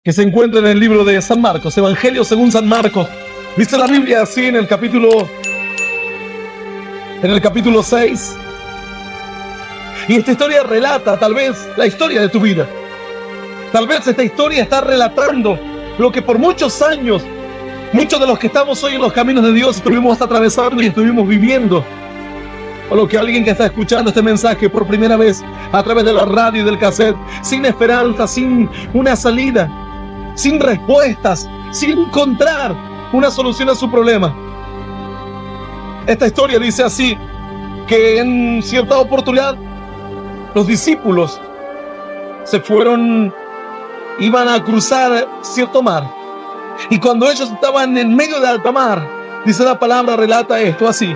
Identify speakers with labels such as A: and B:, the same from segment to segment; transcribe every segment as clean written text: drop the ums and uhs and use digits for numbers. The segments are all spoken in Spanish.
A: que se encuentra en el libro de San Marcos, Evangelio según San Marcos. Dice la Biblia así en el capítulo 6. Y esta historia relata tal vez la historia de tu vida. Tal vez esta historia está relatando lo que por muchos años, muchos de los que estamos hoy en los caminos de Dios estuvimos atravesando y estuvimos viviendo. O lo que alguien que está escuchando este mensaje por primera vez a través de la radio y del cassette, sin esperanza, sin una salida, sin respuestas, sin encontrar una solución a su problema. Esta historia dice así, que en cierta oportunidad los discípulos iban a cruzar cierto mar. Y cuando ellos estaban en medio de alta mar, dice la palabra, relata esto así.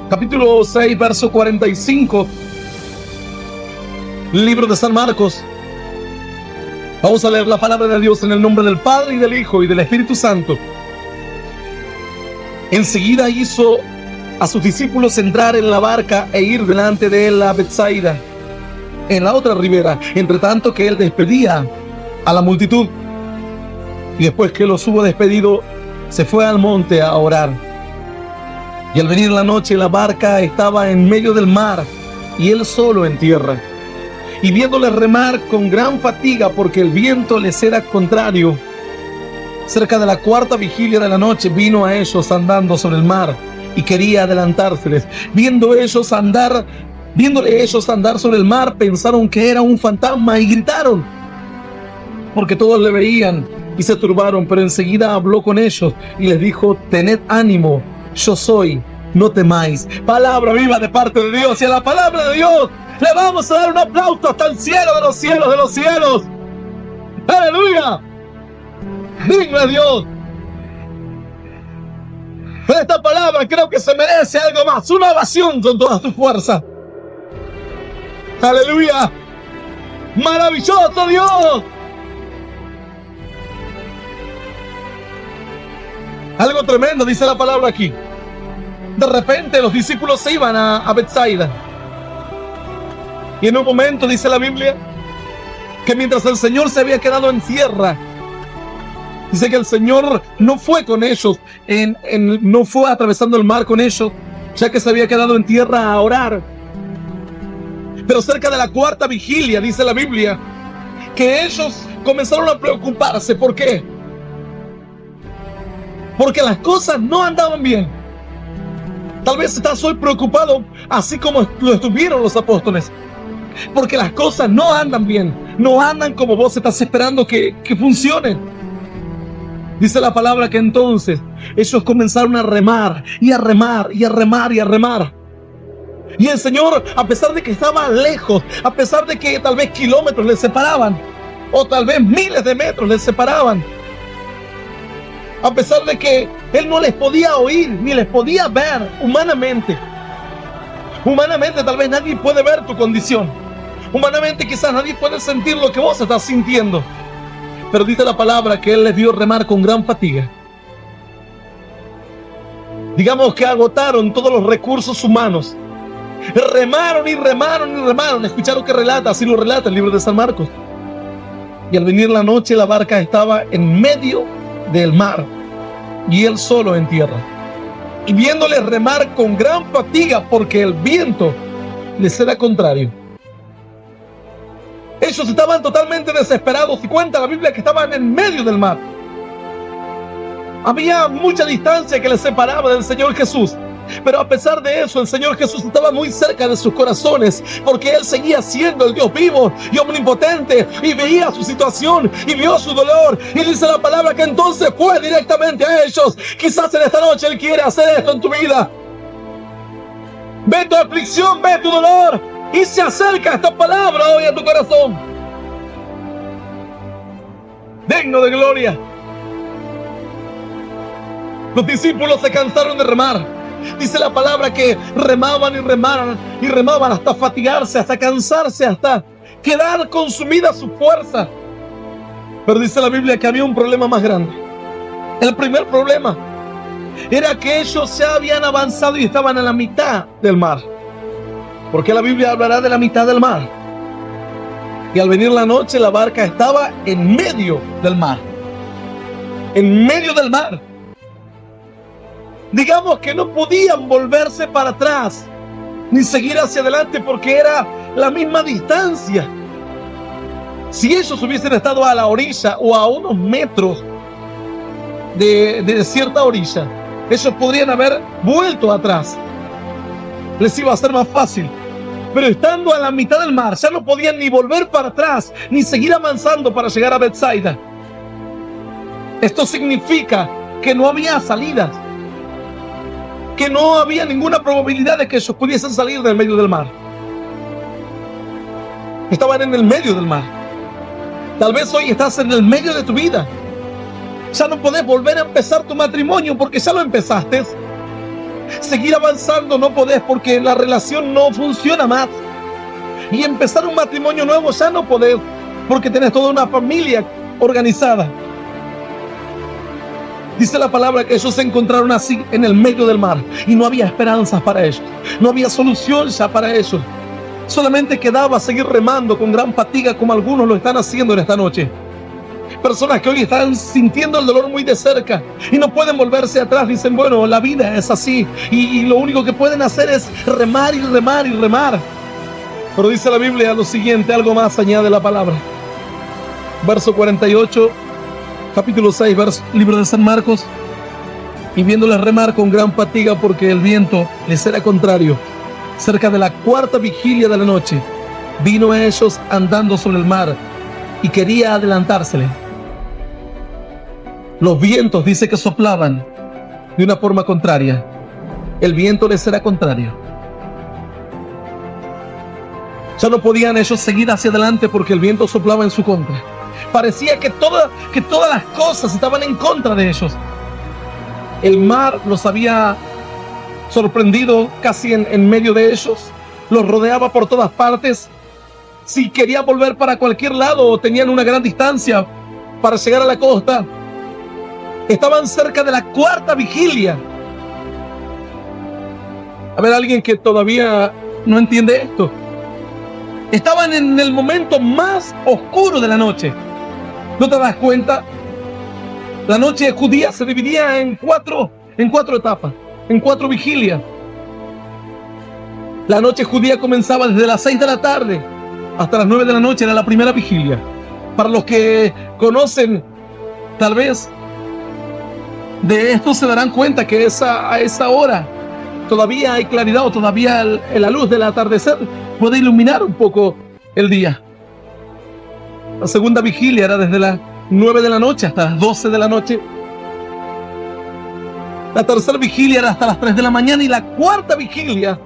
A: Capítulo 6, verso 45, libro de San Marcos. Vamos a leer la palabra de Dios en el nombre del Padre y del Hijo y del Espíritu Santo. Enseguida hizo a sus discípulos entrar en la barca e ir delante de él a Betsaida, en la otra ribera, entre tanto que él despedía a la multitud. Y después que los hubo despedido, se fue al monte a orar. Y al venir la noche, la barca estaba en medio del mar y él solo en tierra. Y viéndole remar con gran fatiga porque el viento les era contrario, cerca de la cuarta vigilia de la noche vino a ellos andando sobre el mar y quería adelantárseles. Viéndole ellos andar sobre el mar, pensaron que era un fantasma y gritaron, porque todos le veían y se turbaron. Pero enseguida habló con ellos y les dijo: tened ánimo, yo soy, no temáis. Palabra viva de parte de Dios, y a la palabra de Dios le vamos a dar un aplauso hasta el cielo de los cielos de los cielos. ¡Aleluya! Digno es Dios. Pero esta palabra creo que se merece algo más, una ovación con toda tu fuerza. ¡Aleluya! ¡Maravilloso Dios! Algo tremendo dice la palabra aquí. De repente los discípulos se iban a Betsaida. Y en un momento dice la Biblia que mientras el Señor se había quedado en tierra, dice que el Señor no fue con ellos, no fue atravesando el mar con ellos, ya que se había quedado en tierra a orar. Pero cerca de la cuarta vigilia, dice la Biblia, que ellos comenzaron a preocuparse. ¿Por qué? Porque las cosas no andaban bien. Tal vez estás hoy preocupado, así como lo estuvieron los apóstoles, porque las cosas no andan bien, no andan como vos estás esperando que funcionen. Dice la palabra que entonces ellos comenzaron a remar y a remar y a remar y a remar. Y el Señor, a pesar de que estaba lejos, a pesar de que tal vez kilómetros les separaban, o tal vez miles de metros les separaban, a pesar de que Él no les podía oír ni les podía ver humanamente. Humanamente tal vez nadie puede ver tu condición. Humanamente quizás nadie puede sentir lo que vos estás sintiendo. Pero dice la palabra que Él les vio remar con gran fatiga. Digamos que agotaron todos los recursos humanos. Remaron y remaron y remaron. Escucharon que relata, así lo relata el libro de San Marcos. Y al venir la noche, la barca estaba en medio del mar y él solo en tierra. Y viéndoles remar con gran fatiga porque el viento les era contrario. Ellos estaban totalmente desesperados, y cuenta la Biblia que estaban en medio del mar. Había mucha distancia que les separaba del Señor Jesús. Pero a pesar de eso, el Señor Jesús estaba muy cerca de sus corazones, porque Él seguía siendo el Dios vivo y omnipotente, y veía su situación y vio su dolor. Y dice la palabra que entonces fue directamente a ellos. Quizás en esta noche Él quiere hacer esto en tu vida. Ve tu aflicción, ve tu dolor, y se acerca esta palabra hoy a tu corazón. Digno de gloria. Los discípulos se cansaron de remar. Dice la palabra que remaban y remaban y remaban hasta fatigarse, hasta cansarse, hasta quedar consumida su fuerza. Pero dice la Biblia que había un problema más grande. El primer problema era que ellos ya habían avanzado y estaban en la mitad del mar. ¿Por qué la Biblia hablará de la mitad del mar? Y al venir la noche, la barca estaba en medio del mar. En medio del mar. Digamos que no podían volverse para atrás, ni seguir hacia adelante, porque era la misma distancia. Si ellos hubiesen estado a la orilla o a unos metros de cierta orilla, ellos podrían haber vuelto atrás. Les iba a ser más fácil. Pero estando a la mitad del mar, ya no podían ni volver para atrás, ni seguir avanzando para llegar a Betsaida. Esto significa que no había salidas, que no había ninguna probabilidad de que ellos pudiesen salir del medio del mar. Estaban en el medio del mar. Tal vez hoy estás en el medio de tu vida. Ya no podés volver a empezar tu matrimonio porque ya lo empezaste. Seguir avanzando no podés porque la relación no funciona más. Y empezar un matrimonio nuevo ya no podés porque tenés toda una familia organizada. Dice la palabra que ellos se encontraron así en el medio del mar y no había esperanzas para ellos. No había solución ya para ellos. Solamente quedaba seguir remando con gran fatiga como algunos lo están haciendo en esta noche. Personas que hoy están sintiendo el dolor muy de cerca y no pueden volverse atrás. Dicen, bueno, la vida es así y lo único que pueden hacer es remar y remar y remar. Pero dice la Biblia lo siguiente, algo más añade la palabra. Verso 48, capítulo 6, libro de San Marcos. Y viéndoles remar con gran fatiga porque el viento les era contrario, cerca de la cuarta vigilia de la noche, vino a ellos andando sobre el mar y quería adelantársele. Los vientos dice que soplaban de una forma contraria. El viento les era contrario. Ya no podían ellos seguir hacia adelante porque el viento soplaba en su contra. Parecía que todas las cosas estaban en contra de ellos. El mar los había sorprendido casi en medio de ellos. Los rodeaba por todas partes. Si querían volver para cualquier lado, tenían una gran distancia para llegar a la costa. Estaban cerca de la cuarta vigilia. A ver, alguien que todavía no entiende esto. Estaban en el momento más oscuro de la noche. ¿No te das cuenta? La noche judía se dividía en cuatro etapas, en 4 vigilias. La noche judía comenzaba desde las 6 de la tarde hasta las 9 de la noche, era la primera vigilia. Para los que conocen, tal vez, de esto se darán cuenta que a esa hora todavía hay claridad o todavía la luz del atardecer puede iluminar un poco el día. La segunda vigilia era desde las 9 de la noche hasta las 12 de la noche. La tercera vigilia era hasta las 3 de la mañana y la cuarta vigilia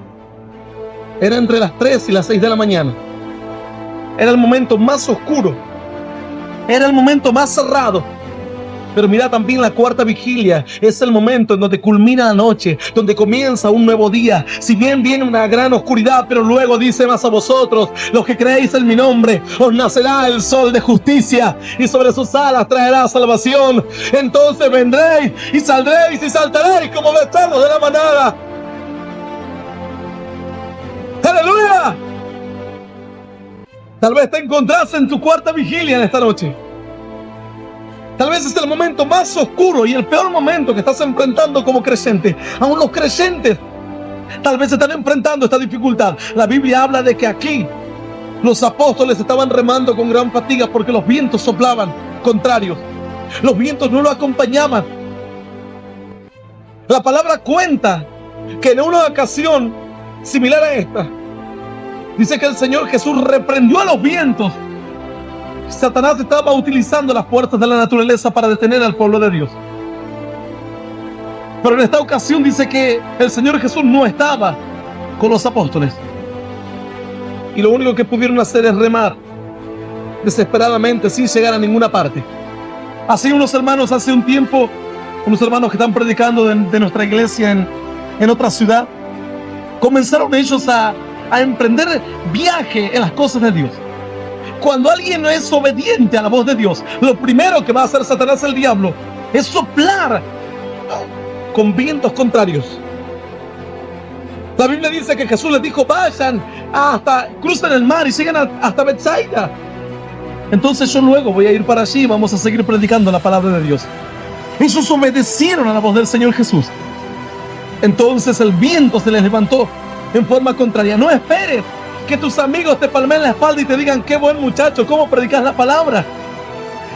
A: era entre las 3 y las 6 de la mañana. Era el momento más oscuro. Era el momento más cerrado. Pero mira, también la cuarta vigilia es el momento en donde culmina la noche, donde comienza un nuevo día. Si bien viene una gran oscuridad, pero luego dice más a vosotros, los que creéis en mi nombre, os nacerá el sol de justicia y sobre sus alas traerá salvación. Entonces vendréis y saldréis y saltaréis como becerros de la manada. ¡Aleluya! Tal vez te encontrás en tu cuarta vigilia en esta noche. Tal vez es el momento más oscuro y el peor momento que estás enfrentando como creyente. Aún los creyentes tal vez están enfrentando esta dificultad. La Biblia habla de que aquí los apóstoles estaban remando con gran fatiga porque los vientos soplaban contrarios. Los vientos no lo acompañaban. La palabra cuenta que en una ocasión similar a esta, dice que el Señor Jesús reprendió a los vientos. Satanás estaba utilizando las fuerzas de la naturaleza para detener al pueblo de Dios. Pero en esta ocasión dice que el Señor Jesús no estaba con los apóstoles. Y lo único que pudieron hacer es remar desesperadamente sin llegar a ninguna parte. Así unos hermanos hace un tiempo, unos hermanos que están predicando de nuestra iglesia en otra ciudad, comenzaron ellos a emprender viaje en las cosas de Dios. Cuando alguien no es obediente a la voz de Dios, lo primero que va a hacer Satanás, el diablo, es soplar con vientos contrarios. La Biblia dice que Jesús les dijo, vayan crucen el mar y lleguen hasta Betsaida. Entonces yo luego voy a ir para allí y vamos a seguir predicando la palabra de Dios. Ellos obedecieron a la voz del Señor Jesús. Entonces el viento se les levantó en forma contraria. No esperes que tus amigos te palmeen la espalda y te digan: qué buen muchacho, cómo predicas la palabra.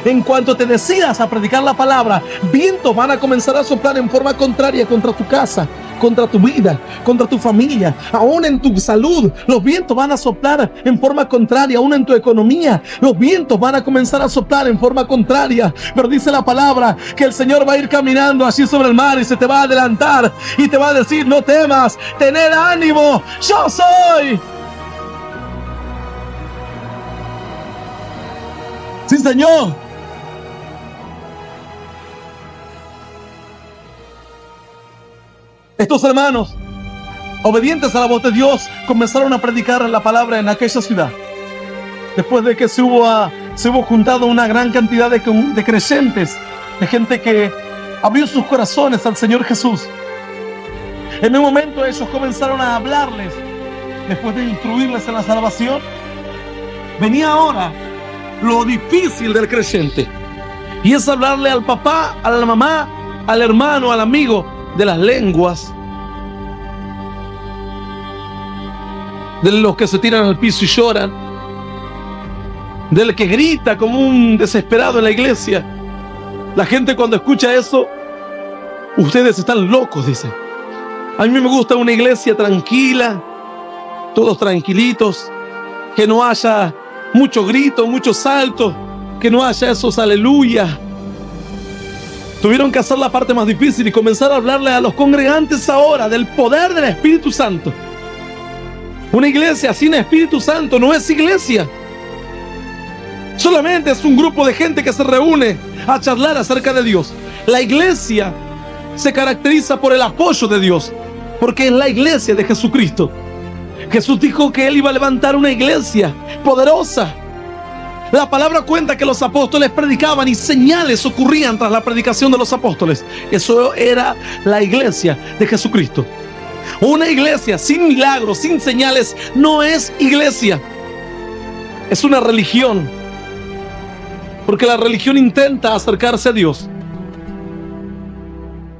A: En cuanto te decidas a predicar la palabra, vientos van a comenzar a soplar en forma contraria contra tu casa, contra tu vida, contra tu familia, aún en tu salud. Los vientos van a soplar en forma contraria, aún en tu economía. Los vientos van a comenzar a soplar en forma contraria. Pero dice la palabra que el Señor va a ir caminando así sobre el mar y se te va a adelantar y te va a decir: no temas, tened ánimo, yo soy. Sí, Señor. Estos hermanos, obedientes a la voz de Dios, comenzaron a predicar la palabra en aquella ciudad. Después de que se hubo juntado una gran cantidad de creyentes, de gente que abrió sus corazones al Señor Jesús. En un momento ellos comenzaron a hablarles, después de instruirles en la salvación. Venía ahora lo difícil del creyente, y es hablarle al papá, a la mamá, al hermano, al amigo, de las lenguas, de los que se tiran al piso y lloran, del que grita como un desesperado en la iglesia. La gente, cuando escucha eso: ustedes están locos, dice. A mí me gusta una iglesia tranquila, todos tranquilitos, que no haya mucho grito, mucho salto, que no haya esos aleluya. Tuvieron que hacer la parte más difícil y comenzar a hablarle a los congregantes ahora del poder del Espíritu Santo. Una iglesia sin Espíritu Santo no es iglesia. Solamente es un grupo de gente que se reúne a charlar acerca de Dios. La iglesia se caracteriza por el apoyo de Dios, porque es la iglesia de Jesucristo. Jesús dijo que Él iba a levantar una iglesia poderosa. La palabra cuenta que los apóstoles predicaban y señales ocurrían tras la predicación de los apóstoles. Eso era la iglesia de Jesucristo. Una iglesia sin milagros, sin señales, no es iglesia. Es una religión. Porque la religión intenta acercarse a Dios.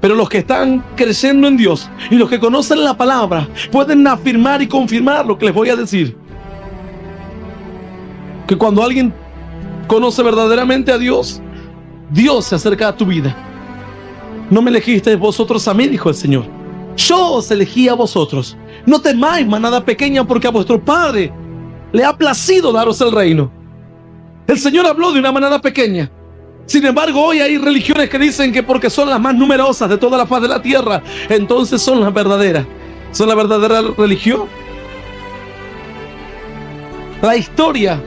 A: Pero los que están creyendo en Dios y los que conocen la palabra pueden afirmar y confirmar lo que les voy a decir. Que cuando alguien conoce verdaderamente a Dios, Dios se acerca a tu vida. No me elegisteis vosotros a mí, dijo el Señor. Yo os elegí a vosotros. No temáis, manada pequeña, porque a vuestro Padre le ha placido daros el reino. El Señor habló de una manada pequeña. Sin embargo, hoy hay religiones que dicen que porque son las más numerosas de toda la faz de la tierra, entonces son las verdaderas. ¿Son la verdadera religión? La historia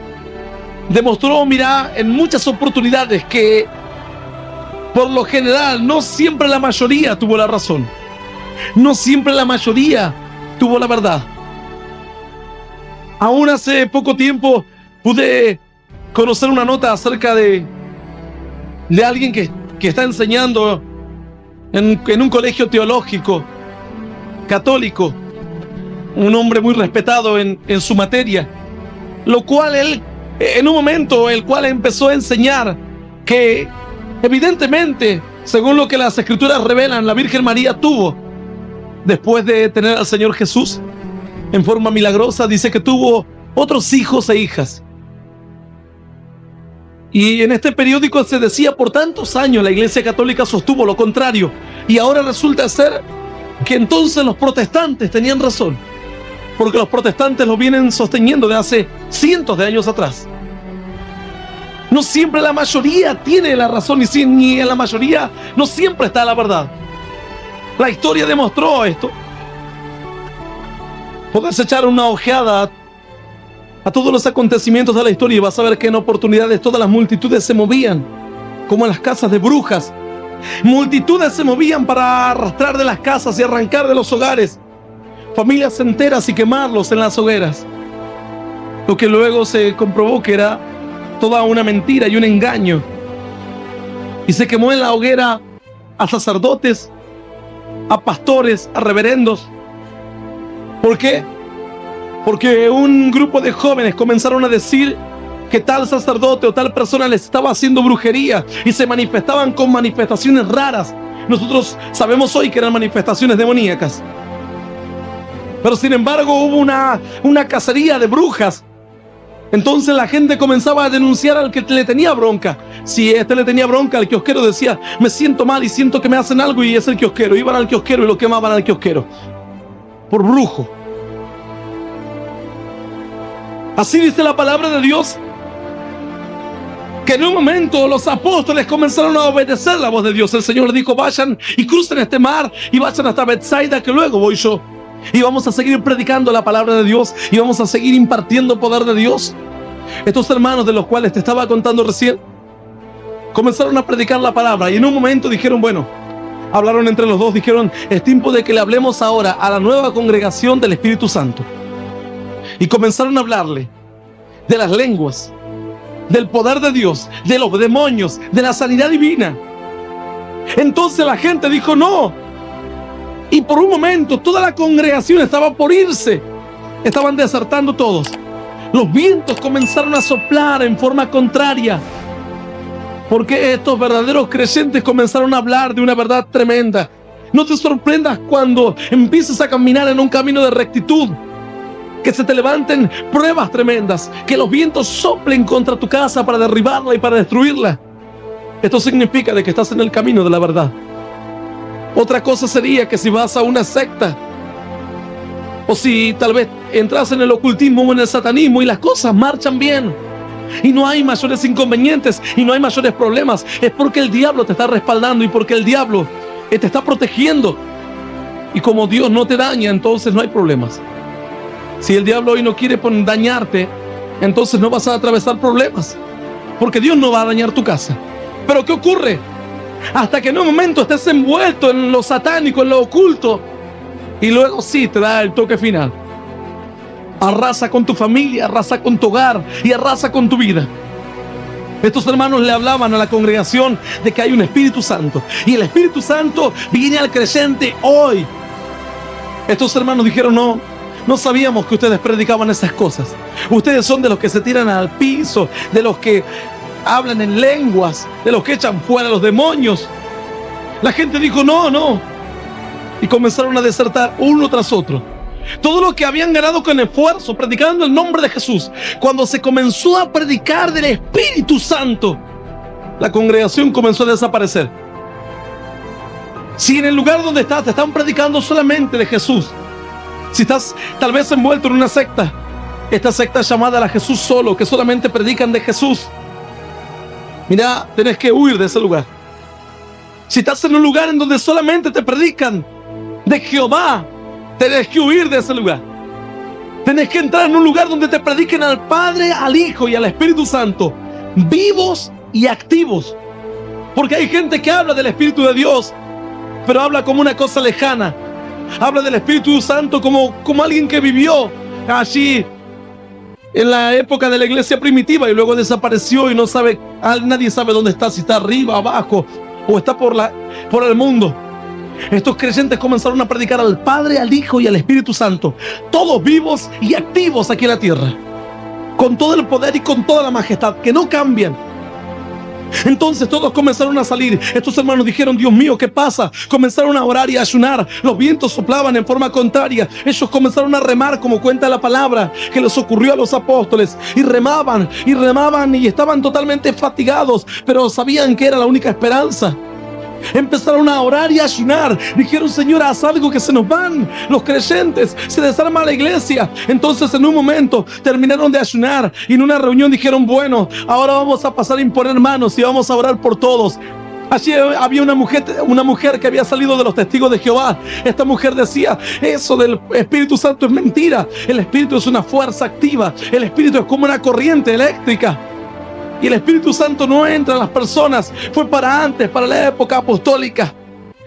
A: demostró, mira, en muchas oportunidades que por lo general no siempre la mayoría tuvo la razón. No siempre la mayoría tuvo la verdad. Aún hace poco tiempo pude conocer una nota acerca de alguien que está enseñando en un colegio teológico católico, un hombre muy respetado en su materia, lo cual él, en un momento, el cual empezó a enseñar que evidentemente, según lo que las escrituras revelan, la Virgen María tuvo, después de tener al Señor Jesús en forma milagrosa, dice que tuvo otros hijos e hijas. Y en este periódico se decía: por tantos años la Iglesia Católica sostuvo lo contrario, y ahora resulta ser que entonces los protestantes tenían razón, porque los protestantes lo vienen sosteniendo de hace cientos de años atrás. No siempre la mayoría tiene la razón, ni en la mayoría no siempre está la verdad. La historia demostró esto. Podés echar una ojeada a todos los acontecimientos de la historia y vas a ver que en oportunidades todas las multitudes se movían, como en las casas de brujas. Multitudes se movían para arrastrar de las casas y arrancar de los hogares familias enteras y quemarlos en las hogueras. Lo que luego se comprobó que era toda una mentira y un engaño. Y se quemó en la hoguera a sacerdotes, a pastores, a reverendos. ¿Por qué? Porque un grupo de jóvenes comenzaron a decir que tal sacerdote o tal persona les estaba haciendo brujería y se manifestaban con manifestaciones raras. Nosotros sabemos hoy que eran manifestaciones demoníacas. Pero sin embargo hubo una cacería de brujas. Entonces la gente comenzaba a denunciar al que le tenía bronca. Si este le tenía bronca, al kiosquero decía: me siento mal y siento que me hacen algo, y es el kiosquero. Iban al kiosquero y lo quemaban al kiosquero por brujo. Así dice la palabra de Dios, que en un momento los apóstoles comenzaron a obedecer la voz de Dios. El Señor dijo: vayan y crucen este mar y vayan hasta Betsaida, que luego voy yo. Y vamos a seguir predicando la palabra de Dios y vamos a seguir impartiendo el poder de Dios. Estos hermanos de los cuales te estaba contando recién comenzaron a predicar la palabra, y en un momento dijeron, bueno, hablaron entre los dos, dijeron: es tiempo de que le hablemos ahora a la nueva congregación del Espíritu Santo. Y comenzaron a hablarle de las lenguas, del poder de Dios, de los demonios, de la sanidad divina. Entonces la gente dijo no. Y por un momento toda la congregación estaba por irse. Estaban desertando todos. Los vientos comenzaron a soplar en forma contraria, porque estos verdaderos creyentes comenzaron a hablar de una verdad tremenda. No te sorprendas cuando empieces a caminar en un camino de rectitud, que se te levanten pruebas tremendas, que los vientos soplen contra tu casa para derribarla y para destruirla. Esto significa de que estás en el camino de la verdad. Otra cosa sería que si vas a una secta, o si tal vez entras en el ocultismo o en el satanismo y las cosas marchan bien y no hay mayores inconvenientes y no hay mayores problemas, es porque el diablo te está respaldando y porque el diablo te está protegiendo. Y como Dios no te daña, entonces no hay problemas. Si el diablo hoy no quiere dañarte, entonces no vas a atravesar problemas, porque Dios no va a dañar tu casa. Pero ¿qué ocurre? Hasta que en un momento estés envuelto en lo satánico, en lo oculto, y luego sí te da el toque final. Arrasa con tu familia, arrasa con tu hogar y arrasa con tu vida. Estos hermanos le hablaban a la congregación de que hay un Espíritu Santo, y el Espíritu Santo viene al creyente hoy. Estos hermanos dijeron: no sabíamos que ustedes predicaban esas cosas. Ustedes son de los que se tiran al piso, de los que hablan en lenguas, de los que echan fuera a los demonios. La gente dijo no, y comenzaron a desertar uno tras otro. Todo lo que habían ganado con esfuerzo predicando el nombre de Jesús, cuando se comenzó a predicar del Espíritu Santo, la congregación comenzó a desaparecer. Si en el lugar donde estás te están predicando solamente de Jesús, si estás tal vez envuelto en una secta, esta secta llamada la Jesús Solo, que solamente predican de Jesús, mira, tenés que huir de ese lugar. Si estás en un lugar en donde solamente te predican de Jehová, tenés que huir de ese lugar. Tenés que entrar en un lugar donde te prediquen al Padre, al Hijo y al Espíritu Santo, vivos y activos. Porque hay gente que habla del Espíritu de Dios, pero habla como una cosa lejana. Habla del Espíritu Santo como alguien que vivió allí en la época de la iglesia primitiva y luego desapareció y nadie sabe dónde está, si está arriba, abajo o está por el mundo. Estos creyentes comenzaron a predicar al Padre, al Hijo y al Espíritu Santo, todos vivos y activos aquí en la tierra, con todo el poder y con toda la majestad, que no cambian. Entonces todos comenzaron a salir. Estos hermanos dijeron: Dios mío, ¿qué pasa? Comenzaron a orar y a ayunar. Los vientos soplaban en forma contraria. Ellos comenzaron a remar, como cuenta la palabra que les ocurrió a los apóstoles, y remaban y estaban totalmente fatigados, pero sabían que era la única esperanza. Empezaron a orar y a ayunar. Dijeron: Señor, haz algo, que se nos van los creyentes, se desarma la iglesia. Entonces en un momento terminaron de ayunar y en una reunión dijeron: bueno, ahora vamos a pasar a imponer manos y vamos a orar por todos. Allí había una mujer que había salido de los testigos de Jehová. Esta mujer decía: eso del Espíritu Santo es mentira. El Espíritu es una fuerza activa. El Espíritu es como una corriente eléctrica. Y el Espíritu Santo no entra en las personas. Fue para antes, para la época apostólica.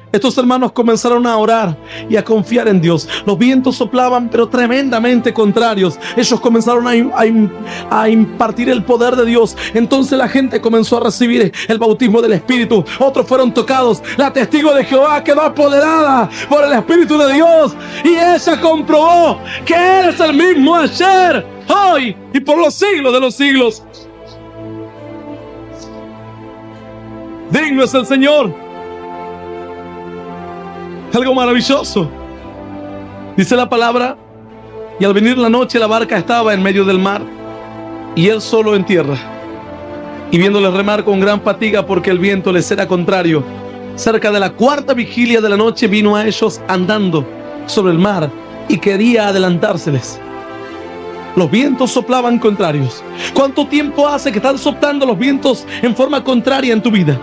A: Estos hermanos comenzaron a orar y a confiar en Dios. Los vientos soplaban, pero tremendamente contrarios. Ellos comenzaron a impartir el poder de Dios. Entonces la gente comenzó a recibir el bautismo del Espíritu. Otros fueron tocados. La testigo de Jehová quedó apoderada por el Espíritu de Dios, y ella comprobó que Él es el mismo ayer, hoy y por los siglos de los siglos. Digno es el Señor. Algo maravilloso. Dice la palabra, y al venir la noche la barca estaba en medio del mar y él solo en tierra. Y viéndole remar con gran fatiga porque el viento les era contrario, cerca de la cuarta vigilia de la noche vino a ellos andando sobre el mar y quería adelantárseles. Los vientos soplaban contrarios. ¿Cuánto tiempo hace que están soplando los vientos en forma contraria en tu vida?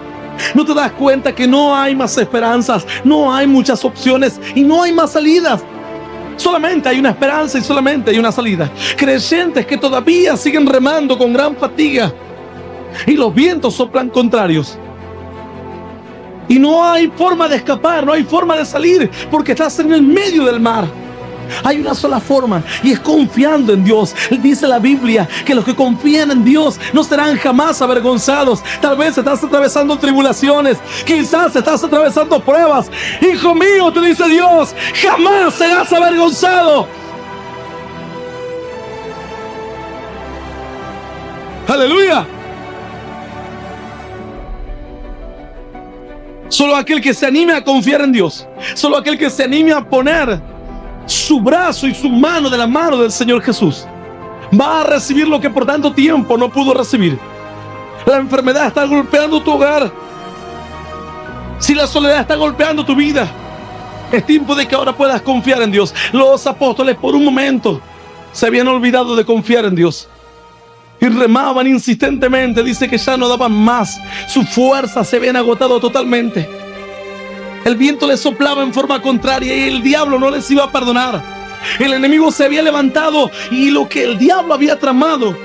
A: ¿No te das cuenta que no hay más esperanzas, no hay muchas opciones y no hay más salidas? Solamente hay una esperanza y solamente hay una salida. Creyentes que todavía siguen remando con gran fatiga y los vientos soplan contrarios. Y no hay forma de escapar, no hay forma de salir porque estás en el medio del mar. Hay una sola forma y es confiando en Dios. Dice la Biblia que los que confían en Dios no serán jamás avergonzados. Tal vez estás atravesando tribulaciones, quizás estás atravesando pruebas. Hijo mío, te dice Dios, jamás serás avergonzado. Aleluya. Solo aquel que se anime a confiar en Dios, solo aquel que se anime a poner su brazo y su mano de la mano del Señor Jesús, va a recibir lo que por tanto tiempo no pudo recibir. La enfermedad está golpeando tu hogar, si la soledad está golpeando tu vida, es tiempo de que ahora puedas confiar en Dios. Los apóstoles por un momento se habían olvidado de confiar en Dios y remaban insistentemente. Dice que ya no daban más, sus fuerzas se habían agotado totalmente. El viento les soplaba en forma contraria y el diablo no les iba a perdonar. El enemigo se había levantado y lo que el diablo había tramado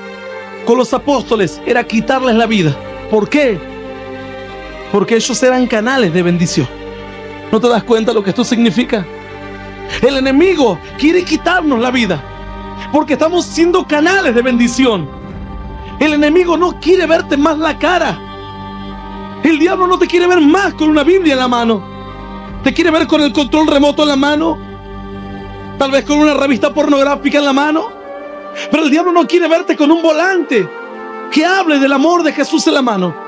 A: con los apóstoles era quitarles la vida. ¿Por qué? Porque ellos eran canales de bendición. ¿No te das cuenta lo que esto significa? El enemigo quiere quitarnos la vida porque estamos siendo canales de bendición. El enemigo no quiere verte más la cara. El diablo no te quiere ver más con una Biblia en la mano. Te quiere ver con el control remoto en la mano, tal vez con una revista pornográfica en la mano. Pero el diablo no quiere verte con un volante que hable del amor de Jesús en la mano.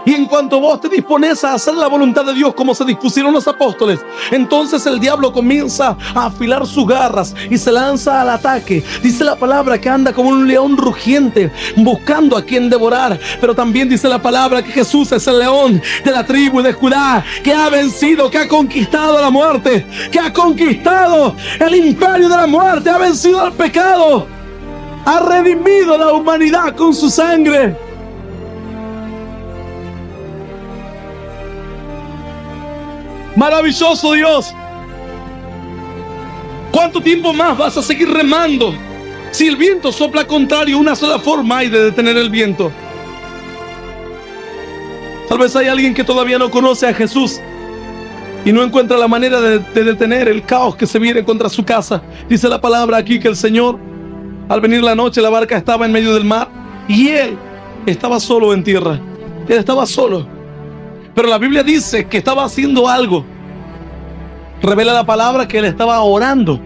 A: Y en cuanto vos te dispones a hacer la voluntad de Dios como se dispusieron los apóstoles, entonces el diablo comienza a afilar sus garras y se lanza al ataque. Dice la palabra que anda como un león rugiente buscando a quien devorar. Pero también dice la palabra que Jesús es el león de la tribu de Judá, que ha vencido, que ha conquistado la muerte, que ha conquistado el imperio de la muerte, ha vencido al pecado, ha redimido a la humanidad con su sangre. Maravilloso Dios. ¿Cuánto tiempo más vas a seguir remando? Si el viento sopla contrario, una sola forma hay de detener el viento. Tal vez hay alguien que todavía no conoce a Jesús y no encuentra la manera de detener el caos que se viene contra su casa. Dice la palabra aquí que el Señor, al venir la noche, la barca estaba en medio del mar y Él estaba solo en tierra. Él estaba solo. Pero la Biblia dice que estaba haciendo algo. Revela la palabra que Él estaba orando.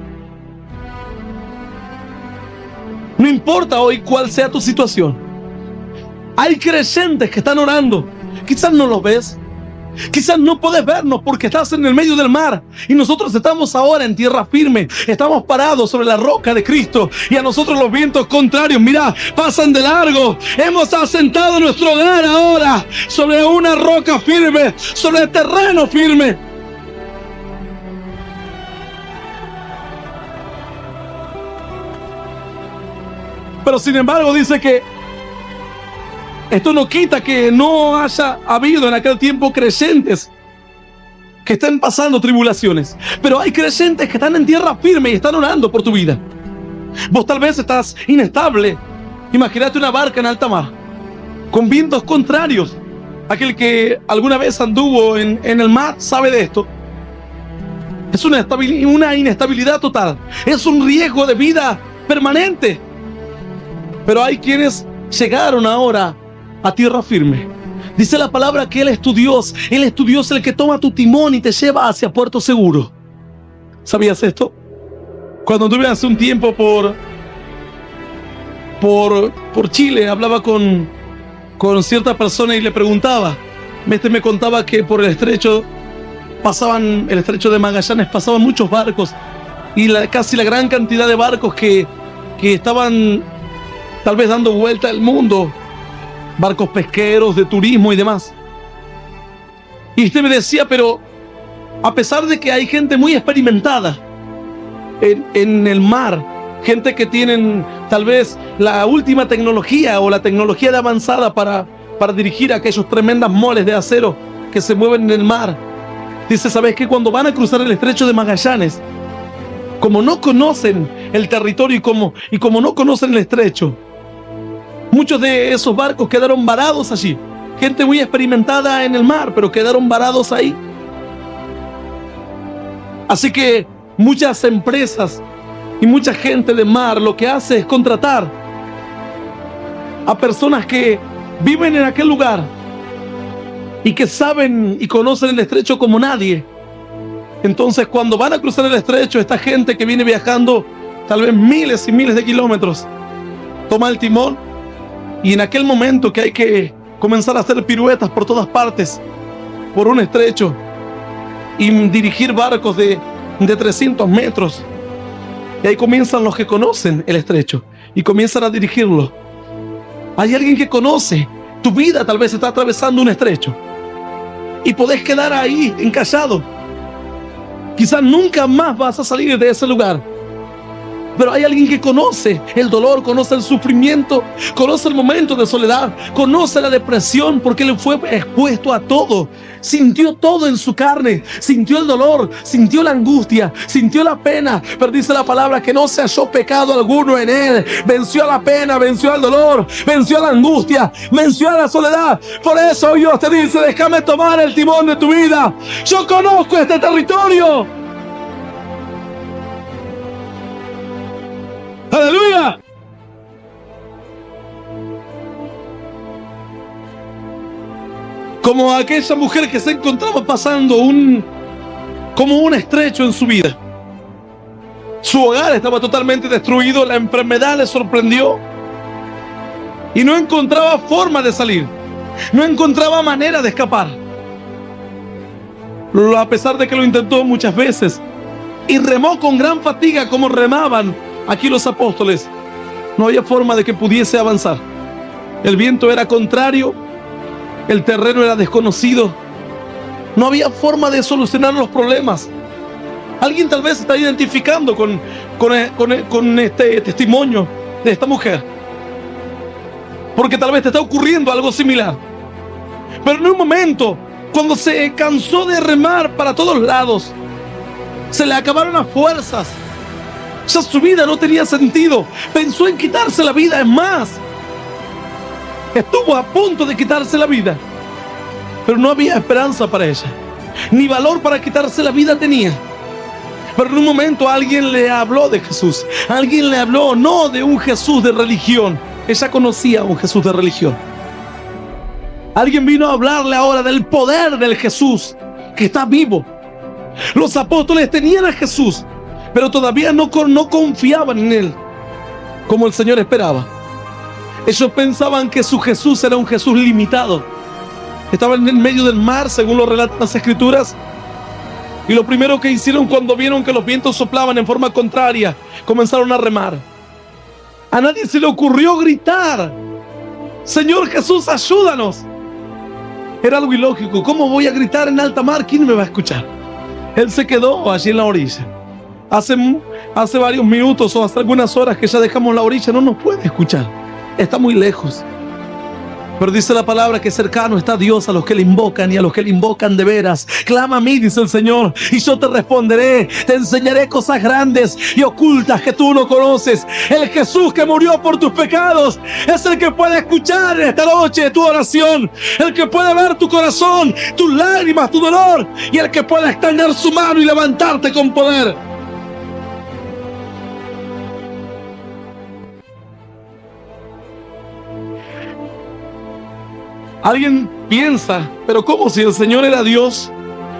A: No importa hoy cuál sea tu situación. Hay creyentes que están orando. Quizás no los ves. Quizás no puedes vernos porque estás en el medio del mar y nosotros estamos ahora en tierra firme. Estamos parados sobre la roca de Cristo y a nosotros los vientos contrarios, mira, pasan de largo. Hemos asentado nuestro hogar ahora sobre una roca firme, sobre el terreno firme. Pero sin embargo dice que esto no quita que no haya habido en aquel tiempo creyentes que estén pasando tribulaciones. Pero hay creyentes que están en tierra firme y están orando por tu vida. Vos tal vez estás inestable. Imagínate una barca en alta mar con vientos contrarios. Aquel que alguna vez anduvo en el mar sabe de esto. Es una inestabilidad total. Es un riesgo de vida permanente. Pero hay quienes llegaron ahora a tierra firme. Dice la palabra que Él es tu Dios. Él es tu Dios, el que toma tu timón y te lleva hacia puerto seguro. ¿Sabías esto? Cuando anduve hace un tiempo por Chile, hablaba con cierta persona y le preguntaba, Me contaba que por el estrecho el estrecho de Magallanes, pasaban muchos barcos y casi la gran cantidad de barcos que estaban tal vez dando vuelta al mundo, barcos pesqueros, de turismo y demás. Y usted me decía, pero a pesar de que hay gente muy experimentada en el mar, gente que tienen tal vez la última tecnología o la tecnología de avanzada para dirigir aquellos tremendas moles de acero que se mueven en el mar, dice, ¿sabes qué? Cuando van a cruzar el estrecho de Magallanes, como no conocen el territorio y como no conocen el estrecho, muchos de esos barcos quedaron varados allí. Gente muy experimentada en el mar, pero quedaron varados ahí. Así que muchas empresas y mucha gente de mar lo que hace es contratar a personas que viven en aquel lugar y que saben y conocen el estrecho como nadie. Entonces, cuando van a cruzar el estrecho, esta gente que viene viajando tal vez miles y miles de kilómetros, toma el timón y en aquel momento que hay que comenzar a hacer piruetas por todas partes, por un estrecho, y dirigir barcos de 300 metros, y ahí comienzan los que conocen el estrecho y comienzan a dirigirlo. Hay alguien que conoce tu vida, tal vez está atravesando un estrecho y podés quedar ahí encallado. Quizás nunca más vas a salir de ese lugar, pero hay alguien que conoce el dolor, conoce el sufrimiento, conoce el momento de soledad, conoce la depresión, porque le fue expuesto a todo. Sintió todo en su carne, sintió el dolor, sintió la angustia, sintió la pena, pero dice la palabra que no se halló pecado alguno en él. Venció la pena, venció el dolor, venció la angustia, venció la soledad. Por eso Dios te dice, déjame tomar el timón de tu vida. Yo conozco este territorio. ¡Aleluya! Como aquella mujer que se encontraba pasando como un estrecho en su vida. Su hogar estaba totalmente destruido, la enfermedad le sorprendió y no encontraba forma de salir, no encontraba manera de escapar. A pesar de que lo intentó muchas veces y remó con gran fatiga como remaban aquí los apóstoles, no había forma de que pudiese avanzar. El viento era contrario, el terreno era desconocido, no había forma de solucionar los problemas. Alguien tal vez está identificando con este testimonio de esta mujer, porque tal vez te está ocurriendo algo similar. Pero en un momento, cuando se cansó de remar para todos lados, se le acabaron las fuerzas, ya su vida no tenía sentido, pensó en quitarse la vida. Es más, estuvo a punto de quitarse la vida, pero no había esperanza para ella, ni valor para quitarse la vida tenía. Pero en un momento alguien le habló de Jesús, alguien le habló no de un Jesús de religión, ella conocía a un Jesús de religión. Alguien vino a hablarle ahora del poder del Jesús que está vivo. Los apóstoles tenían a Jesús, pero todavía no confiaban en él como el Señor esperaba. Ellos pensaban que su Jesús era un Jesús limitado. Estaban en medio del mar, según lo relatan las Escrituras, y lo primero que hicieron cuando vieron que los vientos soplaban en forma contraria, comenzaron a remar. A nadie se le ocurrió gritar, Señor Jesús, ayúdanos. Era algo ilógico. ¿Cómo voy a gritar en alta mar? ¿Quién me va a escuchar? Él se quedó allí en la orilla. Hace varios minutos o hace algunas horas que ya dejamos la orilla, no nos puede escuchar, está muy lejos. Pero dice la palabra que cercano está Dios a los que le invocan y a los que le invocan de veras. Clama a mí, dice el Señor, y yo te responderé. Te enseñaré cosas grandes y ocultas que tú no conoces. El Jesús que murió por tus pecados es el que puede escuchar esta noche tu oración, el que puede ver tu corazón, tus lágrimas, tu dolor, y el que puede extender su mano y levantarte con poder. Alguien piensa, pero ¿cómo si el Señor era Dios?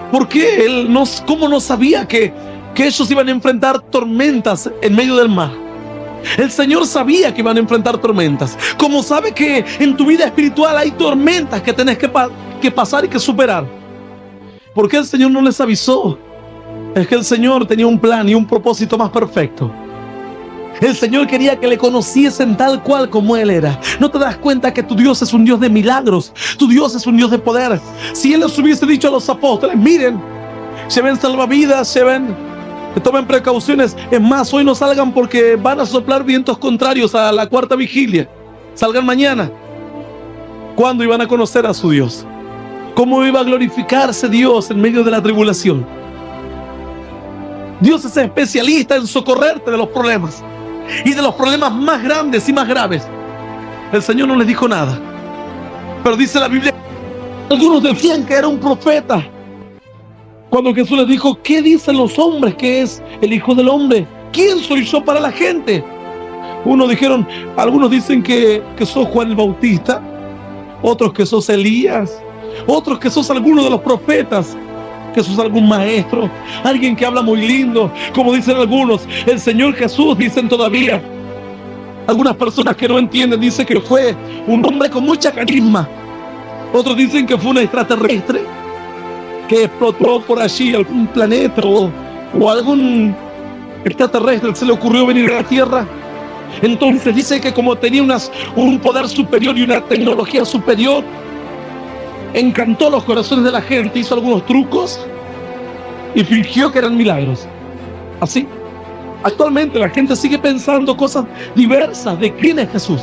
A: ¿Por qué cómo no sabía que ellos iban a enfrentar tormentas en medio del mar? El Señor sabía que iban a enfrentar tormentas. Como sabe que en tu vida espiritual hay tormentas que tenés que que pasar y que superar. ¿Por qué el Señor no les avisó? Es que el Señor tenía un plan y un propósito más perfecto. El Señor quería que le conociesen tal cual como Él era. ¿No te das cuenta que tu Dios es un Dios de milagros? Tu Dios es un Dios de poder. Si Él les hubiese dicho a los apóstoles, miren, lleven salvavidas, que tomen precauciones. Es más, hoy no salgan porque van a soplar vientos contrarios a la cuarta vigilia. Salgan mañana. ¿Cuándo iban a conocer a su Dios? ¿Cómo iba a glorificarse Dios en medio de la tribulación? Dios es especialista en socorrerte de los problemas, y de los problemas más grandes y más graves. El Señor no les dijo nada, pero dice la Biblia, algunos decían que era un profeta. Cuando Jesús les dijo, ¿qué dicen los hombres que es el Hijo del Hombre? ¿Quién soy yo para la gente? Algunos dicen que sos Juan el Bautista, otros que sos Elías, otros que sos alguno de los profetas, que sos algún maestro, alguien que habla muy lindo, como dicen algunos. El Señor Jesús, dicen todavía. Algunas personas que no entienden dicen que fue un hombre con mucha carisma. Otros dicen que fue un extraterrestre que explotó por allí algún planeta o algún extraterrestre se le ocurrió venir a la Tierra. Entonces dice que como tenía un poder superior y una tecnología superior, encantó los corazones de la gente, hizo algunos trucos y fingió que eran milagros. Así, actualmente la gente sigue pensando cosas diversas de quién es Jesús.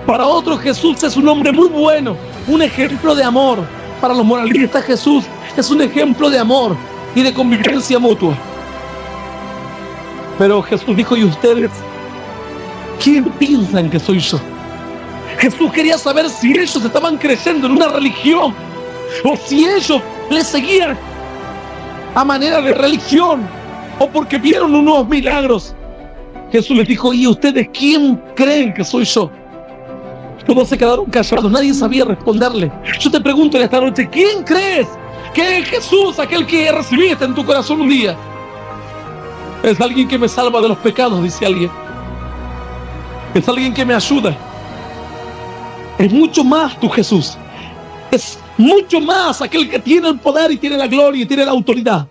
A: Para otros, Jesús es un hombre muy bueno, un ejemplo de amor. Para los moralistas, Jesús es un ejemplo de amor y de convivencia mutua. Pero Jesús dijo, ¿y ustedes quién piensan que soy yo? Jesús quería saber si ellos estaban creyendo en una religión o si ellos le seguían a manera de religión o porque vieron unos milagros. Jesús les dijo, ¿y ustedes quién creen que soy yo? Todos se quedaron callados, nadie sabía responderle. Yo te pregunto en esta noche, ¿quién crees que es Jesús, aquel que recibiste en tu corazón un día? Es alguien que me salva de los pecados, dice alguien. Es alguien que me ayuda. Es mucho más tu Jesús. Es mucho más aquel que tiene el poder y tiene la gloria y tiene la autoridad.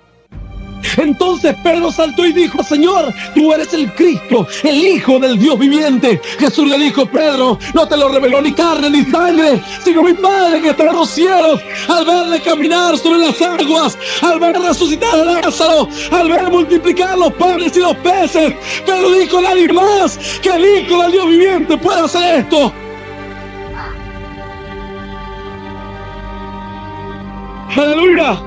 A: Entonces Pedro saltó y dijo, Señor, tú eres el Cristo, el Hijo del Dios viviente. Jesús le dijo, Pedro, no te lo reveló ni carne ni sangre, sino mi Padre que está en los cielos. Al verle caminar sobre las aguas, al ver resucitar a Lázaro, al ver multiplicar los panes y los peces, Pedro dijo, nadie más que el Hijo del Dios viviente puede hacer esto. ¡Aleluya!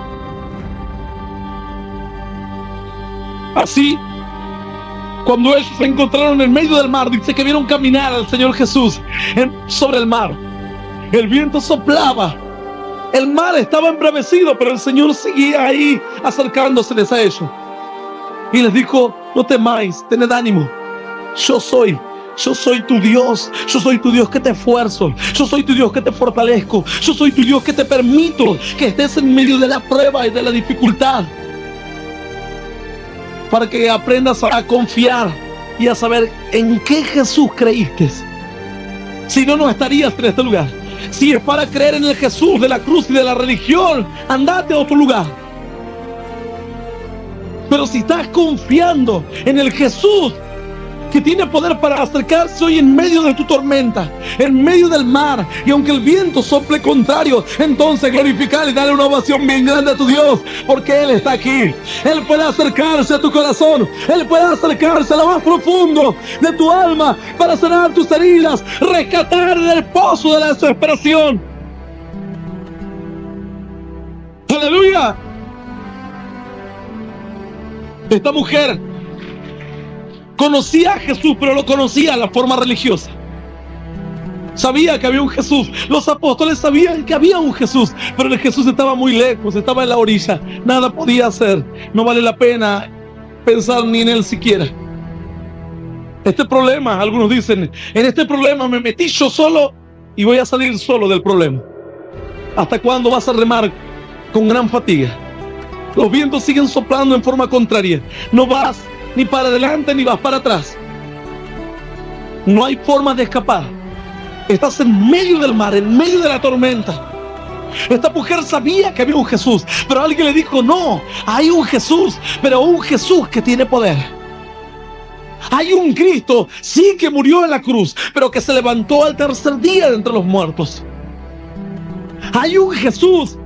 A: Así, cuando ellos se encontraron en medio del mar, dice que vieron caminar al Señor Jesús sobre el mar. El viento soplaba, el mar estaba embravecido, pero el Señor seguía ahí acercándoseles a ellos. Y les dijo, no temáis, tened ánimo, yo soy tu Dios, yo soy tu Dios que te esfuerzo, yo soy tu Dios que te fortalezco, yo soy tu Dios que te permito que estés en medio de la prueba y de la dificultad, para que aprendas a confiar y a saber en qué Jesús creíste. Si no, no estarías en este lugar. Si es para creer en el Jesús de la cruz y de la religión, andate a otro lugar. Pero si estás confiando en el Jesús que tiene poder para acercarse hoy en medio de tu tormenta, en medio del mar, y aunque el viento sople contrario, entonces glorificar y darle una ovación bien grande a tu Dios, porque Él está aquí. Él puede acercarse a tu corazón, Él puede acercarse a lo más profundo de tu alma para sanar tus heridas, rescatar del pozo de la desesperación. ¡Aleluya! Esta mujer conocía a Jesús, pero lo conocía de la forma religiosa. Sabía que había un Jesús. Los apóstoles sabían que había un Jesús, pero el Jesús estaba muy lejos, estaba en la orilla. Nada podía hacer. No vale la pena pensar ni en Él siquiera. Este problema, algunos dicen, en este problema me metí yo solo y voy a salir solo del problema. ¿Hasta cuándo vas a remar con gran fatiga? Los vientos siguen soplando en forma contraria. No vas ni para adelante ni vas para atrás. No hay forma de escapar. Estás en medio del mar, en medio de la tormenta. Esta mujer sabía que había un Jesús, pero alguien le dijo: no, hay un Jesús, pero un Jesús que tiene poder. Hay un Cristo, sí, que murió en la cruz, pero que se levantó al tercer día de entre los muertos. Hay un Jesús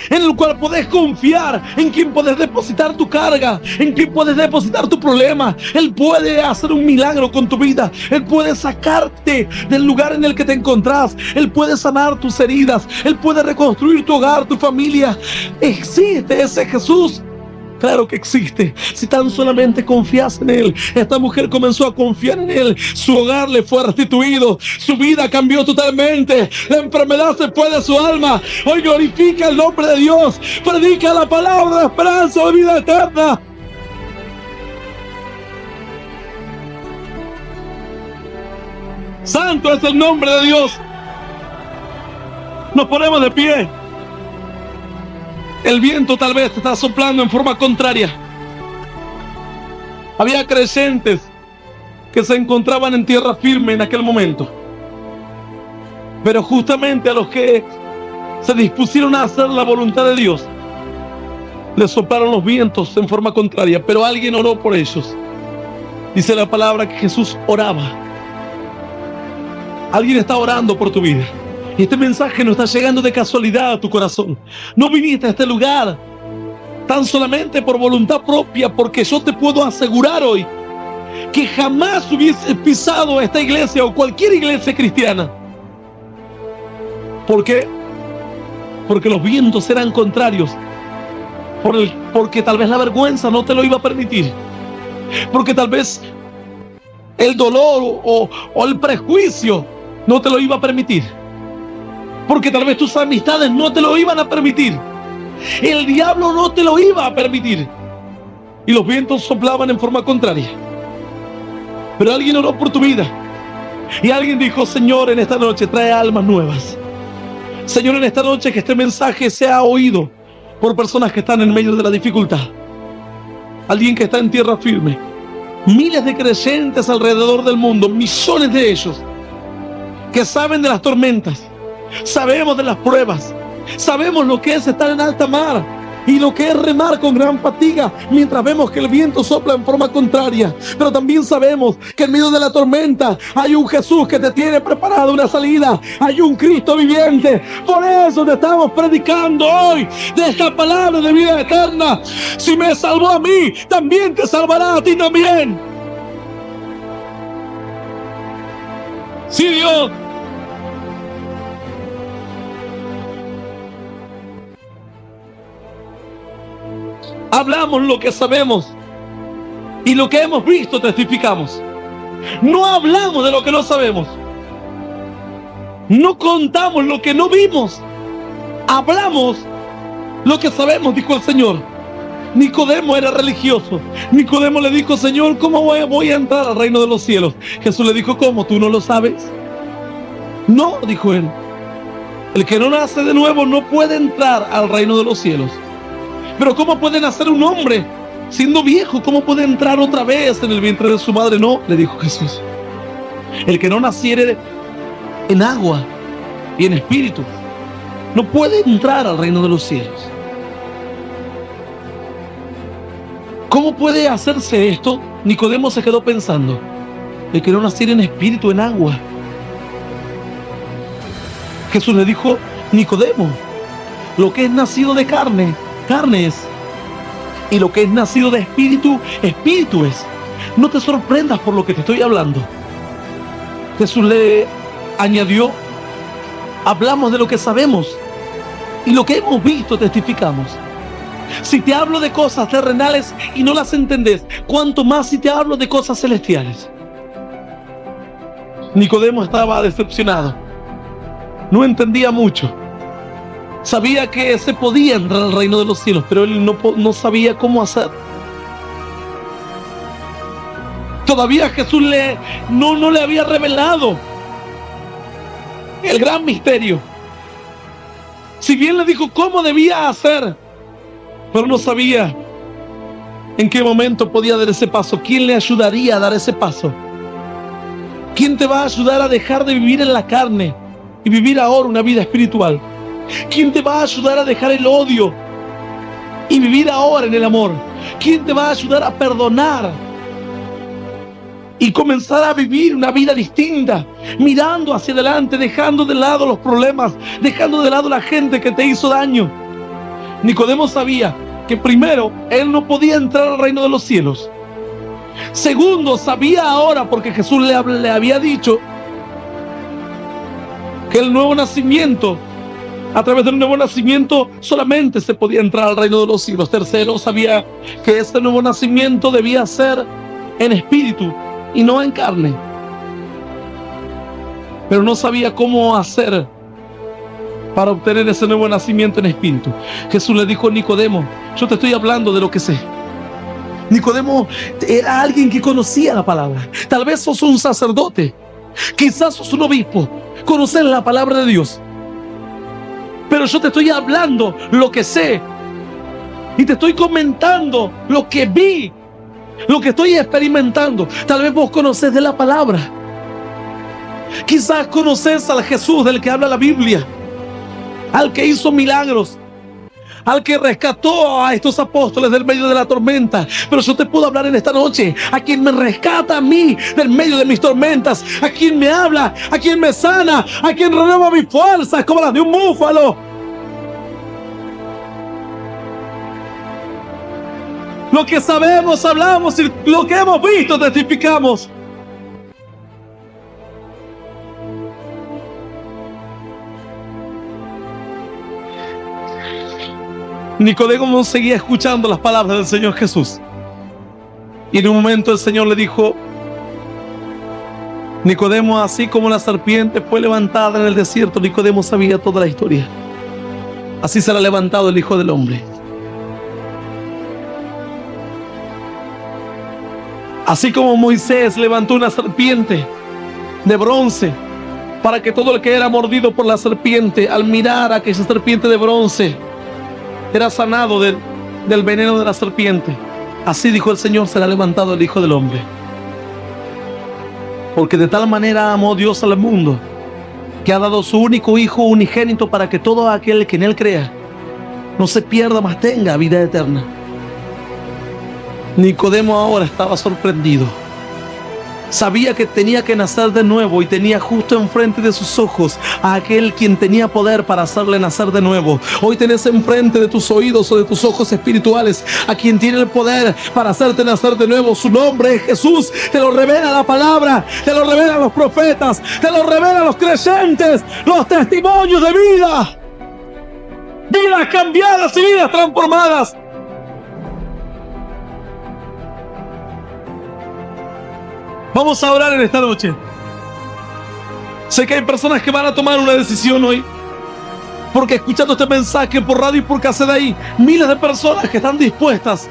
A: en el cual podés confiar, en quien podés depositar tu carga, en quien podés depositar tu problema. Él puede hacer un milagro con tu vida. Él puede sacarte del lugar en el que te encontrás. Él puede sanar tus heridas. Él puede reconstruir tu hogar, tu familia. Existe ese Jesús. Claro que existe, si tan solamente confías en Él. Esta mujer comenzó a confiar en Él. Su hogar le fue restituido. Su vida cambió totalmente. La enfermedad se fue de su alma. Hoy glorifica el nombre de Dios. Predica la palabra de esperanza de vida eterna. Santo es el nombre de Dios. Nos ponemos de pie. El viento tal vez te está soplando en forma contraria. Había creyentes que se encontraban en tierra firme en aquel momento. Pero justamente a los que se dispusieron a hacer la voluntad de Dios, les soplaron los vientos en forma contraria. Pero alguien oró por ellos. Dice la palabra que Jesús oraba. Alguien está orando por tu vida. Y este mensaje no está llegando de casualidad a tu corazón. No viniste a este lugar tan solamente por voluntad propia, porque yo te puedo asegurar hoy que jamás hubieses pisado esta iglesia o cualquier iglesia cristiana. ¿Por qué? Porque los vientos eran contrarios. Porque tal vez la vergüenza no te lo iba a permitir. Porque tal vez el dolor o el prejuicio no te lo iba a permitir. Porque tal vez tus amistades no te lo iban a permitir. El diablo no te lo iba a permitir. Y los vientos soplaban en forma contraria. Pero alguien oró por tu vida. Y alguien dijo: Señor, en esta noche trae almas nuevas. Señor, en esta noche que este mensaje sea oído por personas que están en medio de la dificultad. Alguien que está en tierra firme. Miles de creyentes alrededor del mundo, millones de ellos, que saben de las tormentas. Sabemos de las pruebas. Sabemos lo que es estar en alta mar y lo que es remar con gran fatiga mientras vemos que el viento sopla en forma contraria. Pero también sabemos que en medio de la tormenta hay un Jesús que te tiene preparado una salida. Hay un Cristo viviente. Por eso te estamos predicando hoy de esta palabra de vida eterna. Si me salvó a mí, también te salvará a ti también. Sí, Dios. Hablamos lo que sabemos y lo que hemos visto testificamos. No hablamos de lo que no sabemos. No contamos lo que no vimos. Hablamos lo que sabemos, dijo el Señor. Nicodemo era religioso. Nicodemo le dijo: Señor, ¿cómo voy a entrar al reino de los cielos? Jesús le dijo: ¿cómo? ¿Tú no lo sabes? No, dijo él. El que no nace de nuevo no puede entrar al reino de los cielos. Pero ¿cómo puede nacer un hombre siendo viejo? ¿Cómo puede entrar otra vez en el vientre de su madre? No, le dijo Jesús. El que no naciere en agua y en espíritu no puede entrar al reino de los cielos. ¿Cómo puede hacerse esto? Nicodemo se quedó pensando. El que no naciere en espíritu, en agua. Jesús le dijo: Nicodemo, lo que es nacido de carne, carne es, y lo que es nacido de espíritu, espíritu es. No te sorprendas por lo que te estoy hablando. Jesús le añadió: hablamos de lo que sabemos y lo que hemos visto testificamos. Si te hablo de cosas terrenales y no las entendés, ¿cuánto más si te hablo de cosas celestiales? Nicodemo estaba decepcionado. No entendía mucho. Sabía que se podía entrar al reino de los cielos, pero él no sabía cómo hacer. Todavía Jesús no le había revelado el gran misterio. Si bien le dijo cómo debía hacer, pero no sabía en qué momento podía dar ese paso. ¿Quién le ayudaría a dar ese paso? ¿Quién te va a ayudar a dejar de vivir en la carne y vivir ahora una vida espiritual? ¿Quién te va a ayudar a dejar el odio y vivir ahora en el amor? ¿Quién te va a ayudar a perdonar y comenzar a vivir una vida distinta, mirando hacia adelante, dejando de lado los problemas, dejando de lado la gente que te hizo daño? Nicodemo sabía que primero, él no podía entrar al reino de los cielos. Segundo, sabía ahora, porque Jesús le había dicho que el nuevo nacimiento, a través del nuevo nacimiento solamente se podía entrar al reino de los cielos. Tercero, sabía que ese nuevo nacimiento debía ser en espíritu y no en carne. Pero no sabía cómo hacer para obtener ese nuevo nacimiento en espíritu. Jesús le dijo a Nicodemo: yo te estoy hablando de lo que sé. Nicodemo era alguien que conocía la palabra. Tal vez sos un sacerdote, quizás sos un obispo, conoces la palabra de Dios. Pero yo te estoy hablando lo que sé y te estoy comentando lo que vi, lo que estoy experimentando. Tal vez vos conocés de la palabra. Quizás conocés al Jesús del que habla la Biblia, al que hizo milagros, al que rescató a estos apóstoles del medio de la tormenta. Pero yo te puedo hablar en esta noche a quien me rescata a mí del medio de mis tormentas, a quien me habla, a quien me sana, a quien renueva mis fuerzas como las de un búfalo. Lo que sabemos, hablamos, y lo que hemos visto, testificamos. Nicodemo seguía escuchando las palabras del Señor Jesús. Y en un momento el Señor le dijo: Nicodemo, así como la serpiente fue levantada en el desierto, Nicodemo sabía toda la historia, así será levantado el Hijo del Hombre. Así como Moisés levantó una serpiente de bronce para que todo el que era mordido por la serpiente, al mirar a aquella serpiente de bronce, era sanado del veneno de la serpiente, así dijo el Señor, será levantado el Hijo del Hombre. Porque de tal manera amó Dios al mundo, que ha dado su único Hijo unigénito, para que todo aquel que en Él crea no se pierda, mas tenga vida eterna. Nicodemo ahora estaba sorprendido. Sabía que tenía que nacer de nuevo y tenía justo enfrente de sus ojos a aquel quien tenía poder para hacerle nacer de nuevo. Hoy tenés enfrente de tus oídos o de tus ojos espirituales a quien tiene el poder para hacerte nacer de nuevo. Su nombre es Jesús. Te lo revela la palabra, te lo revelan los profetas, te lo revelan los creyentes, los testimonios de vida. Vidas cambiadas y vidas transformadas. Vamos a orar en esta noche. Sé que hay personas que van a tomar una decisión hoy, porque escuchando este mensaje por radio y por cassette, hay miles de personas que están dispuestas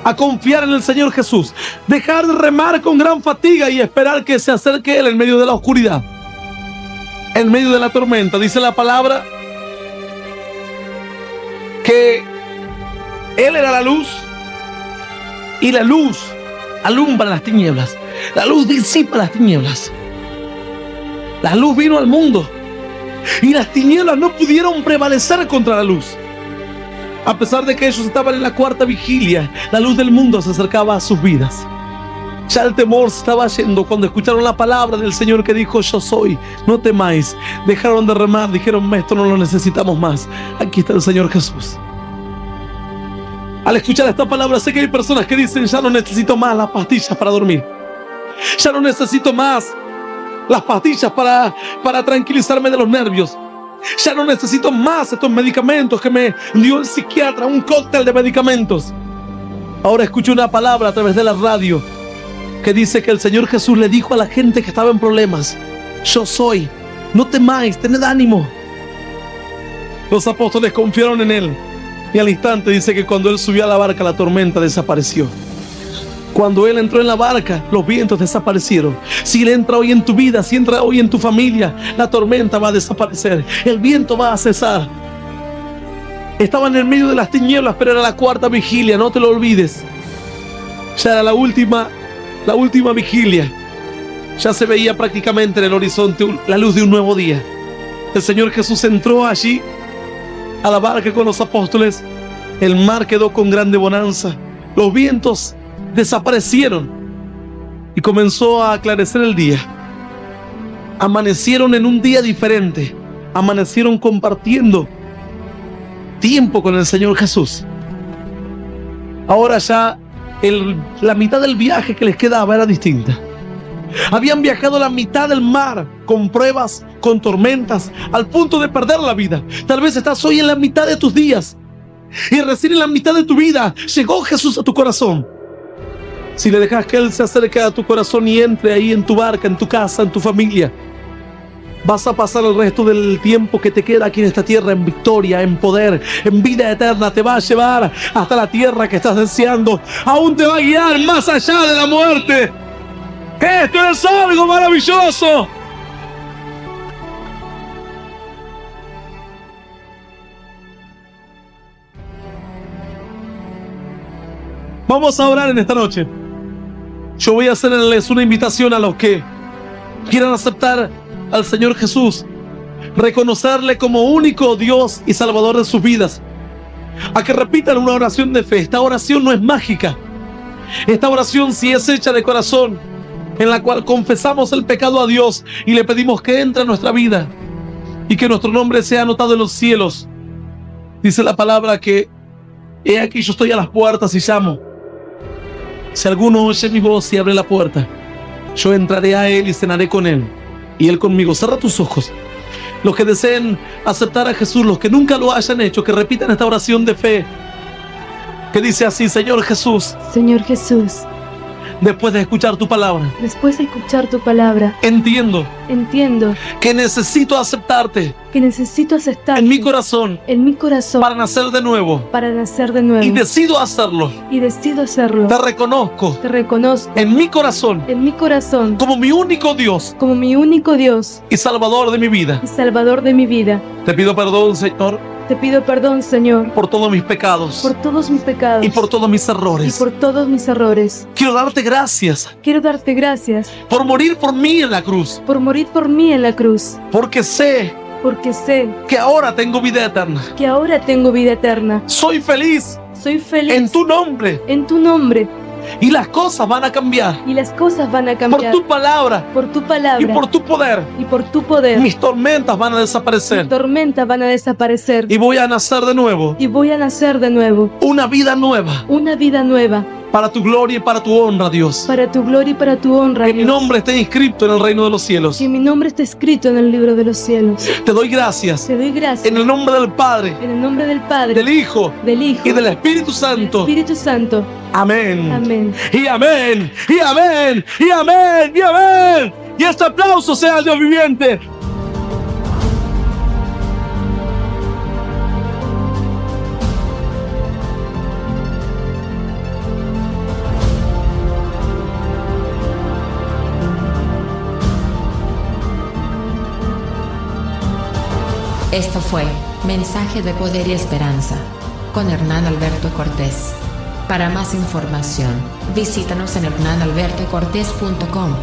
A: a confiar en el Señor Jesús, dejar de remar con gran fatiga y esperar que se acerque Él en medio de la oscuridad, en medio de la tormenta. Dice la palabra que Él era la luz y la luz alumbra las tinieblas. La luz disipa las tinieblas. La luz vino al mundo y las tinieblas no pudieron prevalecer contra la luz. A pesar de que ellos estaban en la cuarta vigilia, la luz del mundo se acercaba a sus vidas. Ya el temor se estaba yendo cuando escucharon la palabra del Señor que dijo: yo soy, no temáis. Dejaron de remar, dijeron: esto no lo necesitamos más. Aquí está el Señor Jesús. Al escuchar esta palabra, sé que hay personas que dicen: ya no necesito más las pastillas para dormir. Ya no necesito más las pastillas para tranquilizarme de los nervios. Ya no necesito más estos medicamentos que me dio el psiquiatra, un cóctel de medicamentos. Ahora escucho una palabra a través de la radio que dice que el Señor Jesús le dijo a la gente que estaba en problemas: yo soy, no temáis, tened ánimo. Los apóstoles confiaron en Él. Y al instante dice que cuando Él subió a la barca, la tormenta desapareció. Cuando Él entró en la barca, los vientos desaparecieron. Si Él entra hoy en tu vida, si entra hoy en tu familia, la tormenta va a desaparecer. El viento va a cesar. Estaban en medio de las tinieblas, pero era la cuarta vigilia, no te lo olvides. Ya era la última vigilia. Ya se veía prácticamente en el horizonte la luz de un nuevo día. el Señor Jesús entró allí a la barca con los apóstoles. El mar quedó con grande bonanza. Los vientos desaparecieron y comenzó a aclarecer el día. Amanecieron en un día diferente. Amanecieron compartiendo tiempo con el Señor Jesús. Ahora ya la mitad del viaje que les quedaba era distinta. Habían viajado la mitad del mar con pruebas, con tormentas, al punto de perder la vida. Tal vez estás hoy en la mitad de tus días y recién en la mitad de tu vida llegó Jesús a tu corazón. Si le dejas que Él se acerque a tu corazón y entre ahí en tu barca, en tu casa, en tu familia, vas a pasar el resto del tiempo que te queda aquí en esta tierra en victoria, en poder, en vida eterna. Te va a llevar hasta la tierra que estás deseando. Aún te va a guiar más allá de la muerte. Esto es algo maravilloso. Vamos a orar en esta noche. Yo voy a hacerles una invitación a los que quieran aceptar al Señor Jesús, reconocerle como único Dios y Salvador de sus vidas, a que repitan una oración de fe. Esta oración no es mágica. Esta oración sí es hecha de corazón, en la cual confesamos el pecado a Dios y le pedimos que entre en nuestra vida y que nuestro nombre sea anotado en los cielos. Dice la palabra que he aquí yo estoy a las puertas y llamo. Si alguno oye mi voz y abre la puerta, yo entraré a él y cenaré con él y él conmigo. Cierra tus ojos. Los que deseen aceptar a Jesús, los que nunca lo hayan hecho, que repitan esta oración de fe, que dice así: Señor Jesús,
B: Señor Jesús,
A: después de escuchar tu palabra,
B: después de escuchar tu palabra,
A: entiendo que necesito aceptarte
B: que necesito aceptarte
A: en mi corazón para nacer de nuevo, y decido hacerlo.
B: Te
A: reconozco
B: en mi corazón
A: como mi único Dios y Salvador de mi vida. Te pido perdón, Señor,
B: Te pido perdón, Señor,
A: por todos mis pecados
B: por todos mis pecados
A: y por todos mis errores. Quiero darte gracias
B: Quiero darte gracias
A: por morir por mí en la cruz,
B: por morir por mí en la cruz,
A: porque sé que ahora tengo vida eterna.
B: que ahora tengo vida eterna.
A: Soy feliz
B: Soy feliz
A: en tu nombre
B: en tu nombre,
A: y las cosas van a cambiar
B: y las cosas van a
A: por
B: cambiar
A: tu palabra
B: por tu palabra
A: y por tu poder.
B: y por tu poder.
A: Mis tormentas van a
B: Mis
A: desaparecer
B: tormentas van a desaparecer
A: y voy a nacer de nuevo,
B: y voy a nacer de nuevo,
A: una vida nueva
B: una vida nueva,
A: para tu gloria y para tu honra, Dios.
B: para tu gloria y para tu honra,
A: Que mi
B: Dios.
A: nombre esté inscrito en el reino de los cielos.
B: Que mi nombre esté escrito en el libro de los cielos.
A: Te doy gracias
B: Te doy gracias
A: en el nombre del Padre,
B: en el nombre del Padre,
A: del Hijo
B: del Hijo
A: y del Espíritu
B: del
A: Santo.
B: Espíritu Santo.
A: Amén.
B: Amén.
A: Y amén. Y amén. Y amén. Y amén. Y este aplauso sea al Dios viviente.
C: Esto fue Mensaje de Poder y Esperanza con Hernán Alberto Cortés. Para más información, visítanos en hernanalbertocortés.com.